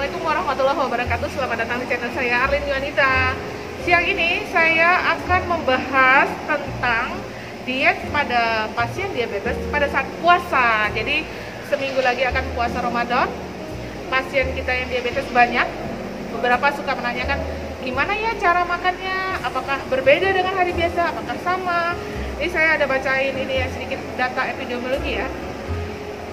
Assalamualaikum warahmatullahi wabarakatuh. Selamat datang di channel saya, Arlin Yuanita. Siang ini saya akan membahas tentang diet pada pasien diabetes pada saat puasa. Jadi seminggu lagi akan puasa Ramadan. Pasien kita yang diabetes banyak. Beberapa suka menanyakan gimana ya cara makannya, apakah berbeda dengan hari biasa, apakah sama. Ini saya ada bacain ini ya, sedikit data epidemiologi ya.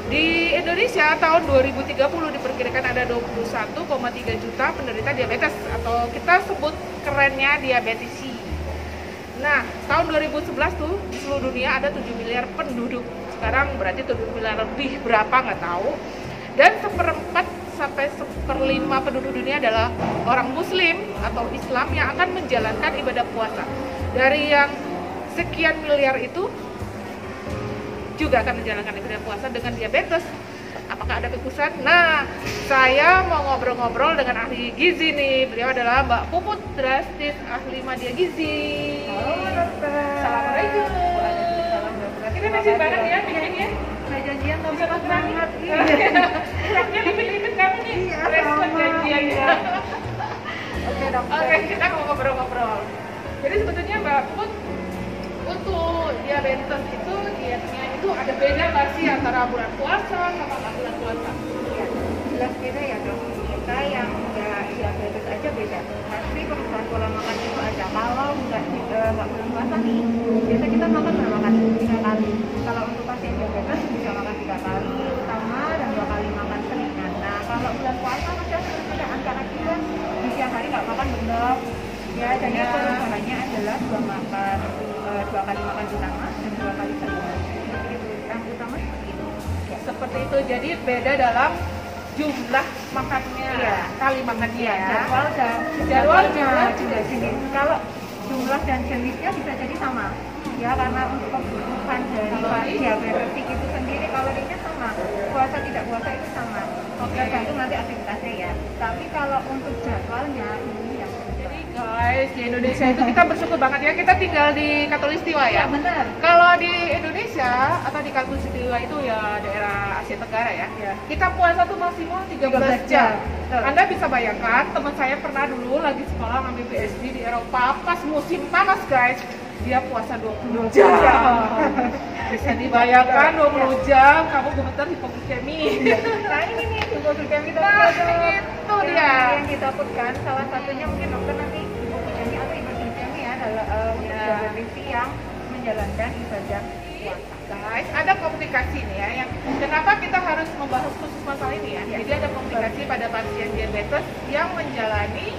Di Indonesia tahun 2030 diperkirakan ada 21,3 juta penderita diabetes atau kita sebut kerennya diabetesi. Nah, tahun 2011 tuh di seluruh dunia ada 7 miliar penduduk. Sekarang berarti 7 miliar lebih berapa nggak tahu. Dan seperempat sampai seperlima penduduk dunia adalah orang Muslim atau Islam yang akan menjalankan ibadah puasa. Dari yang sekian miliar itu juga akan menjalankan ibadah puasa dengan diabetes. Apakah ada kekhususan? Nah, saya mau ngobrol-ngobrol dengan ahli gizi nih. Beliau adalah Mbak Puput Drastis, ahli media gizi. Halo, dokter. Assalamualaikum. Kita masih bareng ya, bikinnya. Kayak janjian nggak bisa banget. Dia limit-limit kami nih. Iya, Respon sama. janjiannya. Oke, dokter. Oke, kita mau ngobrol-ngobrol. Jadi sebetulnya Mbak Puput, untuk diabetes itu dietnya itu ada beda nggak sih antara bulan puasa sama nggak bulan puasa? Iya, jelas beda ya, dok. Kita yang nggak diabetes aja beda. Pasti perubahan pola makan itu ada. Kalau nggak bulan puasa nih, biasa kita makan berapa kali? 3 kali. Kalau untuk pasien diabetes bisa makan 3 kali utama dan 2 kali makan seringan. Nah, kalau bulan puasa masih ada perbedaan karena kita di siang hari nggak makan benar. Ya, jadi perubahannya adalah 2 kali makan utama dan 2 kali seringan. Yang utama seperti itu. Ya. Seperti itu, jadi beda dalam jumlah makannya, Iya. kali makannya. Iya, jadwalnya juga jenis. Kalau jumlah dan jenisnya bisa jadi sama. Ya, karena untuk kebutuhan dari diabetes itu sendiri kalorinya sama. Puasa tidak puasa itu sama. Tergantung nanti aktivitasnya ya. Tapi kalau untuk jadwalnya ini yang Jadi guys, di Indonesia itu kita bersyukur banget ya, kita tinggal di Katulistiwa ya. benar. Kalau di Indonesia atau di Katulistiwa itu ya daerah Asia Tenggara ya, kita puasa tuh maksimal 13 jam. Betul. Anda bisa bayangkan, teman saya pernah dulu lagi sekolah ngambil PhD di Eropa, pas musim panas guys, dia puasa 20 jam. Bisa dibayangkan 20 jam, kamu gemeter hipoglikemi. Nah ini nih hipoglikemi Nah, itu dia. yang ditakutkan salah satunya mungkin dokter nanti hipoglikemi atau hiperglikemi ya adalah diabetes yang menjalankan ibadah puasa. Guys, ada komplikasi nih ya, yang kenapa kita harus membahas khusus masalah ini ya. Jadi ada komplikasi pada pasien diabetes yang menjalani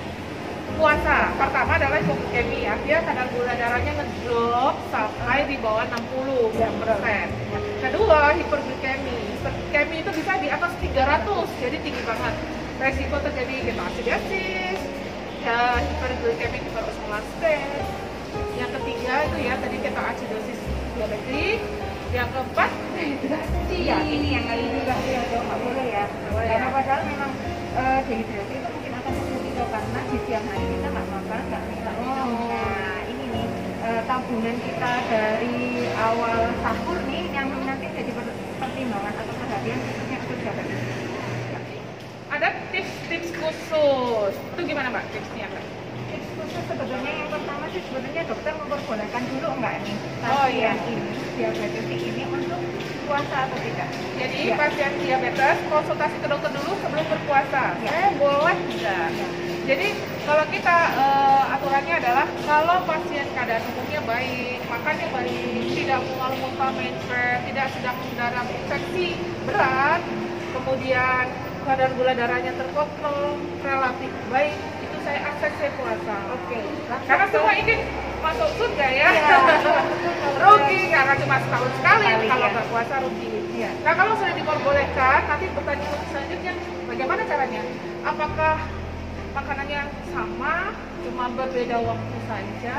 puasa. Pertama adalah hipoglikemi ya, dia kadar gula darahnya ngedrop sampai di bawah 60%. Kedua, hiperglikemi. Hiperglikemi itu bisa di atas 300, jadi tinggi banget. Resiko terjadi ketoasidosis, ya hiperglikemi hiperosmolases. Yang ketiga itu ya tadi ketoasidosis diabetik. Yang keempat, dehidrasi. Iya, ini yang kali juga ya dok, nggak boleh ya. Karena padahal memang dehidrasi itu mungkin akan terjadi dok, karena di siang hari kita nggak makan, nggak minum. Nah ini nih tabungan kita dari awal sahur nih yang nanti jadi pertimbangan atau perhatian khususnya untuk diabetes. Ada tips-tips khusus. Itu gimana Mbak tipsnya Mbak? Tips khusus sebetulnya yang pertama sih sebetulnya dokter memperbolehkan dulu enggak nih Oh, iya. pasien ini diabetes ini untuk puasa atau tidak? Jadi Iya. pasien diabetes konsultasi ke dokter dulu sebelum berpuasa. Boleh tidak? Jadi kalau kita aturannya adalah kalau pasien keadaan tubuhnya baik, makannya baik, tidak mengalami muntah, menstruasi, tidak sedang mengalami infeksi berat, kemudian kadar gula darahnya terkontrol, relatif baik, itu saya akses saya puasa. Oke. Karena semua ingin masuk surga ya. Iya. Rugi karena cuma setahun sekali, Sekali, kalau ya. nggak puasa rugi. Iya. Nah kalau sudah diperbolehkan, nanti pertanyaan selanjutnya bagaimana caranya? Apakah makanannya sama, cuma berbeda waktu saja,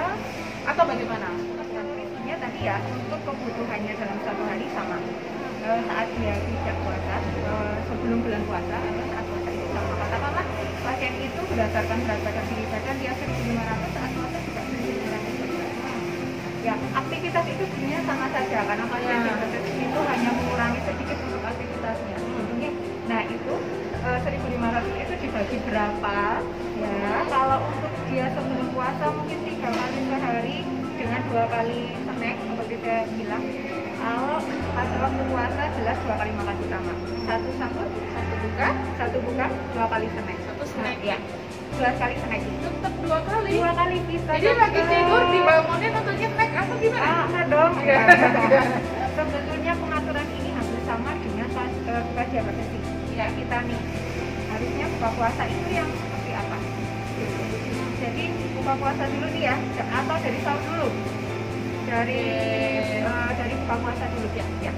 atau bagaimana? Intinya tadi ya untuk kebutuhannya dalam satu hari sama. Saat dia tidak puasa sebelum bulan puasa atau saat puasa itu sama. Katakanlah pasien itu berdasarkan berat badan diri badan dia 1.500, saat puasa juga 1.500. Ya aktivitas itu sebenarnya sama saja karena pasien diabetes itu hanya mengurangi sedikit untuk aktivitasnya. Nah itu 1.500 itu dibagi waktu puasa jelas 2 kali makan utama. Satu sahur, satu buka, 2 kali snack. Satu snack. Ya. 2 kali snack. Tetap 2 kali. 2 kali bisa. Jadi lagi tidur dibangunin nontonnya snack apa gimana? Enggak dong. Ya. Sebetulnya pengaturan ini hampir sama dengan pas diabetes. Ya kita nih harusnya buka puasa itu yang seperti apa? Jadi buka puasa dulu nih ya, atau dari sahur dulu? Dari buka puasa dulu ya.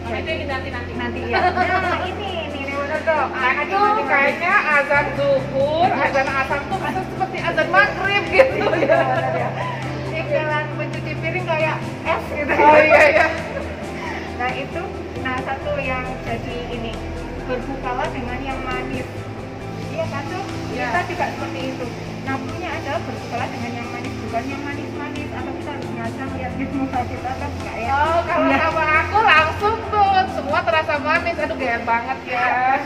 Itu nanti Ya. Nah ini benar tuh. Itu kayaknya azan zuhur, azan asar tuh asal seperti azan maghrib gitu ya. Ini jalan mencuci piring kayak es gitu. Oh iya. Nah satu yang jadi ini berbukalah dengan yang manis. Iya kan tuh? Ya. Kita juga seperti itu. Nafsunya adalah berbukalah dengan yang manis, bukan yang manis-manis. Atau kita harus ngaca lihat di muka kita kan enggak ya? Oh, kalau sama aku langsung tuh semua terasa manis. Aduh gaya banget ya.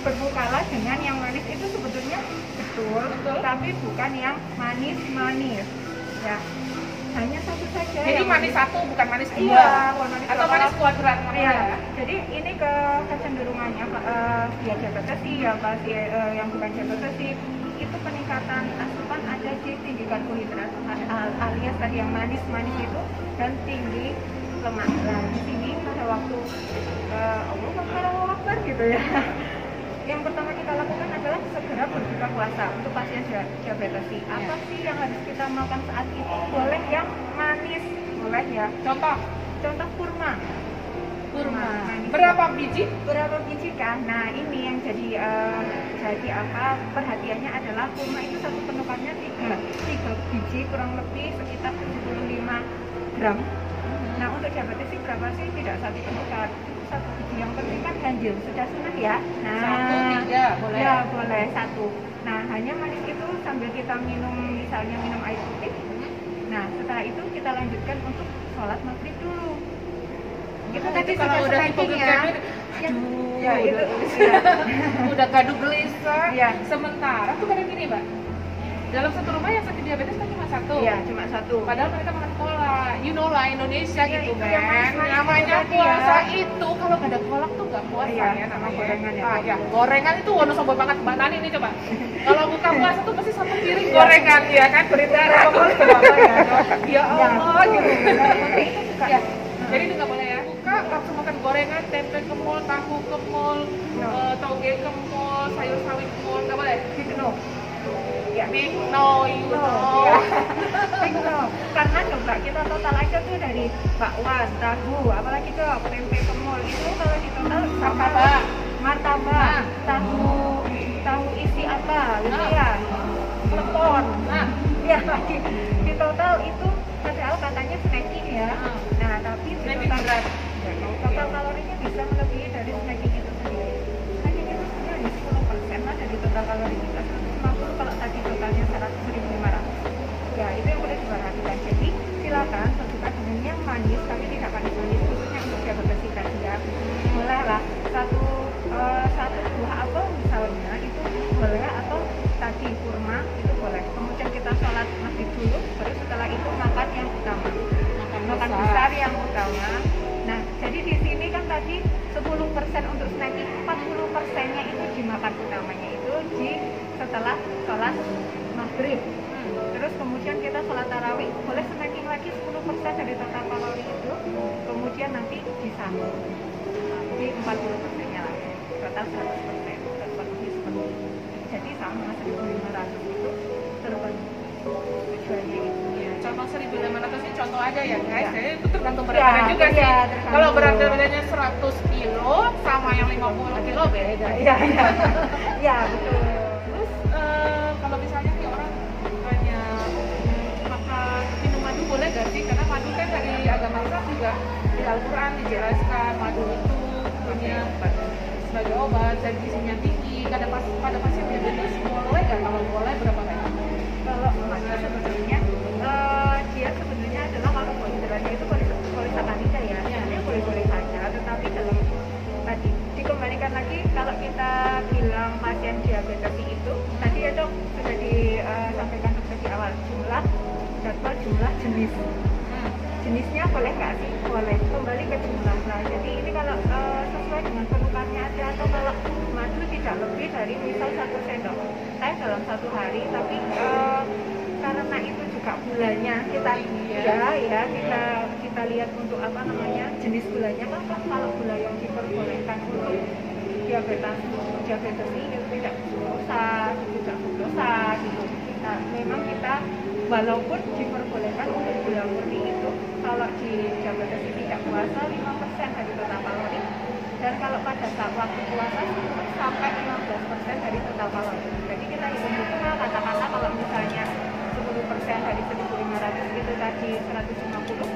Berbukalah dengan yang manis itu sebetulnya betul, tapi bukan yang manis-manis. Ya. Hanya satu saja. Jadi manis satu bukan manis dua. Iya, manis atau manis kuadrat. Iya. Jadi ini kecenderungannya ya diabetes ya yang bukan diabetes itu peningkatan asupan ada di tinggi karbohidrat alias tadi yang manis-manis itu dan tinggi lemak. Nah di sini pada waktu Allah Akbar gitu ya. Yang pertama kita lakukan adalah segera berbuka puasa untuk pasien diabetes. Apa sih yang harus kita makan saat itu? Boleh yang manis, boleh ya. Contoh kurma. Manis. Berapa biji? Berapa biji kan? Nah ini yang jadi apa perhatiannya adalah kurma itu satu penukannya 3 biji kurang lebih sekitar 75 gram. Nah untuk diabetes sih berapa sih? Tidak satu penukan. Satu biji yang penting kan ganjil sudah sunah ya. Nah 1, 3 boleh. Ya boleh 1. Nah hanya manis itu sambil kita misalnya minum air putih. Nah setelah itu kita lanjutkan untuk sholat maghrib dulu. Itu tadi kalau udah hipoglikemia ya itu udah gaduh gelisah. Ya. Sementara tuh kadang gini Mbak, dalam satu rumah yang sakit diabetes kan cuma satu. Iya cuma satu. Padahal mereka makan cola, lah Indonesia Ya, gitu itu kan. yang manis-manis Namanya tadi puasa ya. itu kalau nggak ada kolak tuh nggak puasa Iya, ya sama namanya. gorengan ya. Ya gorengan itu wonosobo banget Mbak Nani nih coba. Kalau buka puasa tuh pasti satu piring gorengan ya kan berdarah. Ya Allah gitu. Ya. Jadi itu nggak boleh ya. Buka langsung makan gorengan, tempe kemul, tahu kemul, toge kemul, sayur sawi kemul, nggak boleh. No. Ya. Big no, you know. Big no. Karena coba kita total aja tuh dari bakwan, tahu, apalagi tuh tempe kemul itu kalau di total martabak, tahu isi apa, gitu ya, klepon. Ya di total itu padahal katanya snacking ya. Nah tapi di total total kalorinya bisa melebihi dari snacking itu sendiri. Snacking itu sebenarnya 10% lah dari total kalori kita. Kalau tadi totalnya 100.500 ya itu yang boleh diperhatikan. Jadi silakan berbuka dengan yang manis tapi tidak manis-manis khususnya untuk diabetes tadi ya. Boleh lah satu buah apel misalnya itu boleh, atau tadi kurma itu boleh. Kemudian kita sholat maghrib dulu, baru setelah itu makan yang utama, makan besar yang utama. Nah jadi di sini kan tadi 10% untuk snacking, 40%-nya itu dimakan utamanya itu di setelah sholat maghrib. Terus kemudian kita sholat tarawih, boleh snacking lagi 10% dari total kalori itu. Kemudian nanti di sahur, jadi 40%-nya lagi, total 100% terpenuhi seperti itu. Jadi sama 1.500 itu terpenuhi tujuannya itu. Contoh 1.500 ini contoh aja ya guys. Jadi itu tergantung berat Ya, badan juga sih. iya, Kalau berat badannya 100 kilo sama yang 50 kilo beda. Iya betul. Terus kalau misalnya nih orang bukannya makan minum madu boleh gak sih? Karena madu kan dari agama Islam juga di Al-Quran dijelaskan madu itu punya sebagai obat dan gizinya tinggi. Pada pasien diabetes boleh gak? Kalau boleh berapa banyak? Kalau madu sebetulnya dia sebenarnya adalah kalau karbohidratnya itu polisakarida ya. Dia boleh-boleh saja, tetapi dalam tadi dikembalikan lagi kalau kita bilang pasien diabetes itu tadi ya dok sudah disampaikan dokter di awal jumlah jenis jenisnya boleh nggak sih? Boleh, kembali ke jumlah. Nah jadi ini kalau dengan penukarnya aja, atau kalau madu tidak lebih dari misal 1 sendok teh dalam 1 hari. Tapi karena itu juga gulanya kita kita lihat untuk apa namanya jenis gulanya kan, kalau gula yang diperbolehkan untuk diabetes ini tidak berdosa, tidak berdosa gitu. Nah, memang kita walaupun diperbolehkan untuk gula murni itu kalau di diabetes ini tidak puasa 5% dari total kalori, dan kalau pada saat waktu puasa sampai 15% dari total kalori. Jadi kita hitung-hitung katakanlah kalau misalnya 10% dari 1.500 itu tadi 150,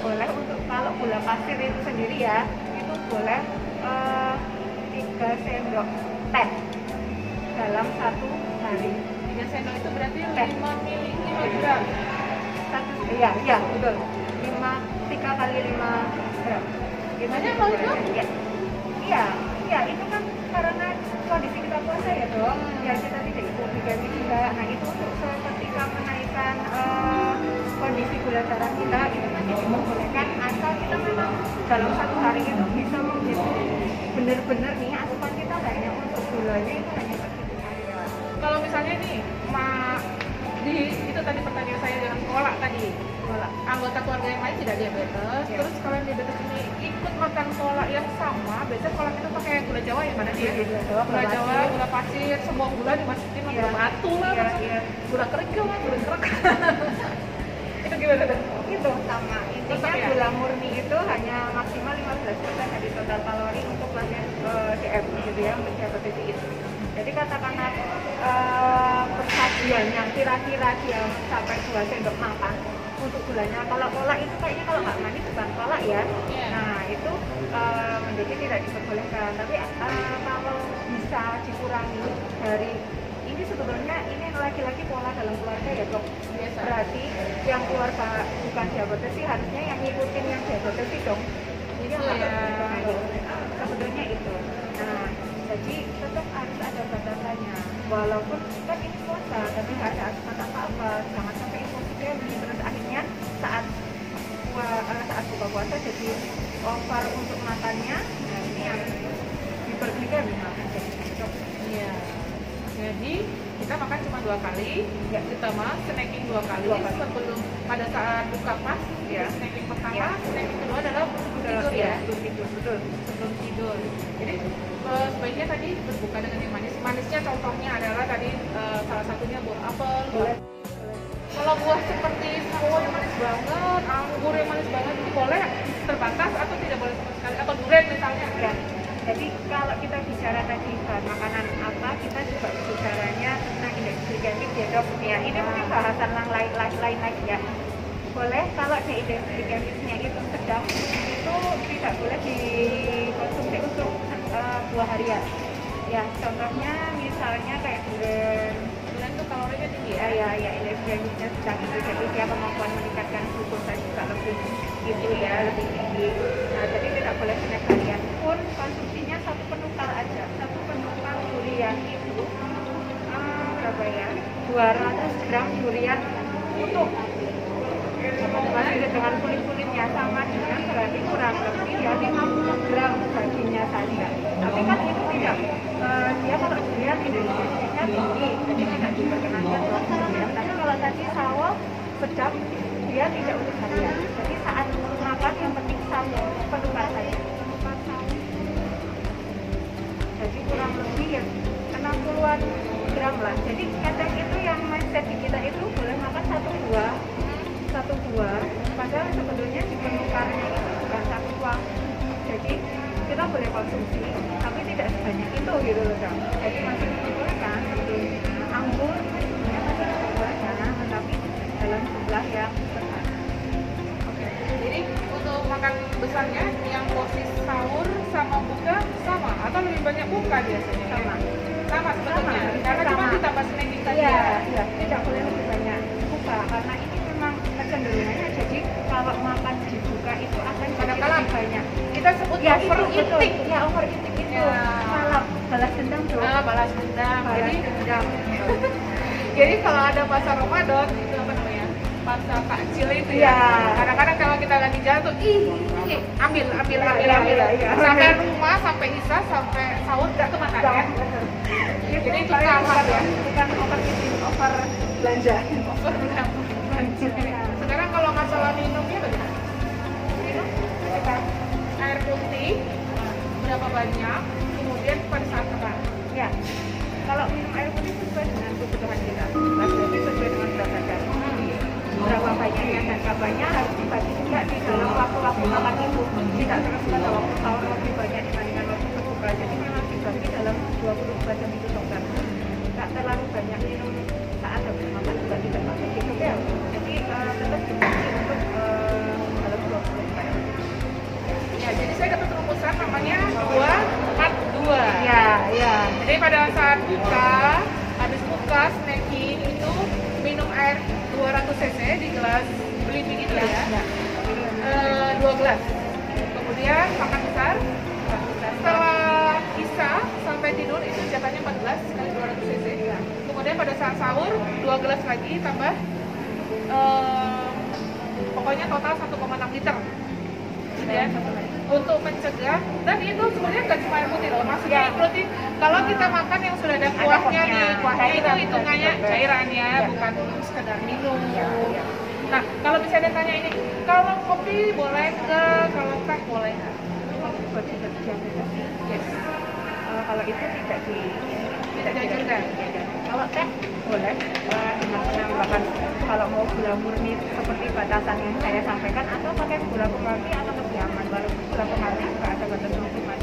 boleh untuk kalau gula pasir itu sendiri ya, itu boleh 3 sendok teh dalam 1 hari. 3 sendok itu berarti 5 gram. Iya betul. 3 kali 5 gram. Gimana mau itu? Iya, itu kan karena kondisi kita puasa ya dong. Ya kita tidak hipoglikemik juga. Nah itu untuk ketika menaikkan kondisi gula darah kita itu masih diperbolehkan asal kita memang dalam 1 hari itu bisa menghitung benar-benar nih asupan kita hanya untuk gulanya itu hanya segitu saja. Kalau misalnya nih itu tadi pertanyaan saya dengan kolak tadi, anggota keluarga yang lain tidak diabetes, terus kalian diabetes ini ikut makan kolak yang sama, biasanya kolak itu pakai gula Jawa ya mana dia? Gula Jawa, gula pasir, semua gula dimasukin, gula batu lah, gula kering lah, gula kerak. Itu gimana tuh? Itu sama, intinya gula murni itu hanya maksimal 15% dari total kalori untuk pasien DM gitu ya, untuk diabetes itu. Jadi katakanlah persajiannya kira-kira dia sampai 2 sendok makan untuk gulanya. Kalau kolak itu kayaknya kalau nggak manis bukan kolak ya. Nah itu menjadi tidak diperbolehkan. Tapi kalau bisa dikurangi dari ini, sebetulnya ini laki-laki pola dalam keluarga ya dok. Berarti yang keluarga bukan diabetes sih harusnya yang ngikutin yang diabetes sih dong. Jadi sebetulnya itu. Nah jadi tetap harus ada batasannya. Walaupun kan ini puasa, tapi nggak ada asupan apa-apa, jangan sampai hipoglikemik. Terus akhirnya saat buka puasa jadi over untuk makannya. Nah ini yang hiperglikemik Iya. Jadi kita makan cuma 2 kali, ditambah snacking 2 kali sebelum pada saat buka pas. Snacking pertama, snacking kedua adalah tidur ya. Betul. Sebelum tidur. Jadi sebaiknya tadi berbuka dengan yang manis. Manisnya contohnya adalah tadi salah satunya buah apel. Kalau buah seperti sawo yang manis banget, anggur yang manis banget, itu boleh terbatas atau tidak boleh sama sekali? Atau durian misalnya? Ya. Jadi kalau kita bicara tadi makanan apa, kita juga bicaranya tentang indeks glikemik ya dok. Ya ini mungkin bahasan yang lain lagi ya. Boleh kalau ada indeks glikemiknya itu sedang, itu tidak boleh dikonsumsi untuk buah harian. Ya contohnya misalnya kayak durian itu kalorinya tinggi ya. Ya indeks glikemiknya sedang itu, jadi dia kemampuan meningkatkan glukosa juga lebih gitu ya, lebih tinggi. Nah jadi tidak boleh snack harian pun konsumsinya 1 penukar aja. 1 penukar durian itu berapa ya? 200 gram durian utuh. Masih dengan kulit-kulitnya sama dengan berarti kurang lebih ya 50 gram dagingnya saja. Tapi kan itu tidak dia kalau durian indeks-indeksnya tinggi, jadi tidak diperkenankan untuk durian. Tapi kalau tadi sawo sedang dia tidak untuk harian. Jadi saat makan yang penting sawo penukar saja. Jadi kurang lebih ya 60-an gram lah. Jadi kadang itu yang mindset di kita itu boleh makan 1 buah, padahal sebetulnya di penukarnya itu bukan 1 buah. Jadi kita boleh konsumsi, tapi tidak sebanyak itu gitu loh dong. Jadi masih diperbolehkan sebetulnya anggur itu sebenarnya masih diperbolehkan, tetapi dalam jumlah yang besar. Oke. Jadi untuk makan besarnya yang porsi sahur sama buka sama atau lebih banyak buka biasanya? Sama sebetulnya. Karena cuma ditambah snacking tadi. Iya, tidak boleh lebih banyak buka karena ini memang kecenderungannya. Jadi kalau makan dibuka itu akan kadang-kadang lebih banyak. Kita sebut overeating. Ya overeating itu malah balas dendam dong. Balas dendam. Jadi kalau ada masa Ramadan itu apa namanya? Masa takjil itu ya. Kadang-kadang kalau kita lagi jalan tuh ambil. Sampai rumah sampai isya sampai sahur nggak kemakan ya. Jadi itu kalah ya. Bukan overeating, over belanja. Sekarang kalau masalah minumnya bagaimana? Minum kita air putih berapa banyak, kemudian pada saat makan. Ya, kalau minum air putih sesuai dengan kebutuhan kita. Berarti sesuai dengan berat badan. Berapa banyaknya dan kabarnya harus dibagi juga di dalam waktu-waktu makan itu. Tidak terus pada waktu sahur lebih banyak dibandingkan waktu berbuka. Jadi memang dibagi dalam 24 jam itu dokter. Tidak terlalu banyak minum saat habis makan juga tidak masuk gitu ya. Jadi tetap dibagi untuk dalam 24 jam. Ya, jadi saya dapat rumusan namanya 2-4-2. Ya. Jadi pada saat buka, habis buka snacking itu minum air 200 cc di gelas beli begitu ya. 2 gelas. Kemudian makan besar. Setelah isya sampai tidur itu jatahnya 14 kali 200 cc. Kemudian pada saat sahur 2 gelas lagi tambah pokoknya total 1,6 liter. Ya, untuk mencegah, dan itu sebenarnya nggak cuma air putih loh, maksudnya including kalau kita makan yang sudah ada kuahnya nih, kuahnya itu hitungannya cairannya, bukan sekedar minum. Nah, kalau bisa ditanya ini, kalau kopi boleh nggak, kalau teh boleh nggak? Buat diabetes sih, yes. Kalau itu tidak dianjurkan. Kalau teh boleh, dengan penambahan kalau mau gula murni seperti batasan yang saya sampaikan, atau pakai gula pemerati atau lebih aman. Walaupun gula pemerati juga ada batas maksimal